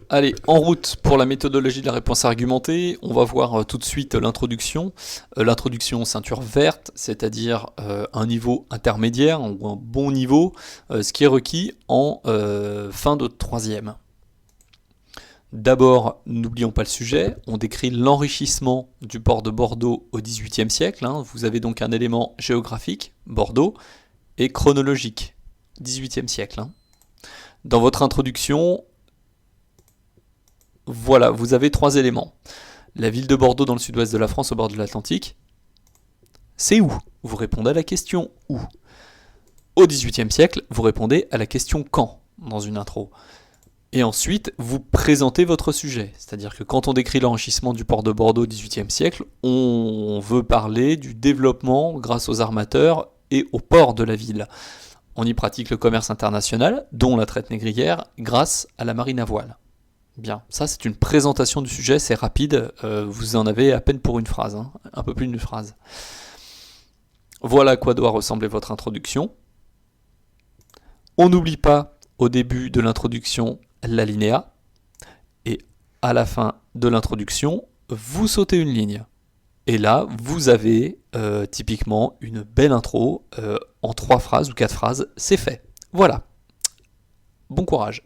Allez, en route pour la méthodologie de la réponse argumentée. On va voir tout de suite l'introduction. L'introduction ceinture verte, c'est-à-dire un niveau intermédiaire ou un bon niveau, ce qui est requis en fin de troisième. D'abord, n'oublions pas le sujet, on décrit l'enrichissement du port de Bordeaux au XVIIIe siècle. Vous avez donc un élément géographique, Bordeaux, et chronologique, XVIIIe siècle. Dans votre introduction, voilà, vous avez trois éléments. La ville de Bordeaux dans le sud-ouest de la France au bord de l'Atlantique, c'est où? Vous répondez à la question où. Au XVIIIe siècle, vous répondez à la question quand dans une intro. Et ensuite, vous présentez votre sujet. C'est-à-dire que quand on décrit l'enrichissement du port de Bordeaux au XVIIIe siècle, on veut parler du développement grâce aux armateurs et au port de la ville. On y pratique le commerce international, dont la traite négrière, grâce à la marine à voile. Bien, ça c'est une présentation du sujet, c'est rapide, vous en avez à peine pour une phrase, un peu plus d'une phrase. Voilà à quoi doit ressembler votre introduction. On n'oublie pas au début de l'introduction l'alinéa, et à la fin de l'introduction, vous sautez une ligne. Et là, vous avez typiquement une belle intro en 3 phrases ou 4 phrases, c'est fait. Voilà. Bon courage.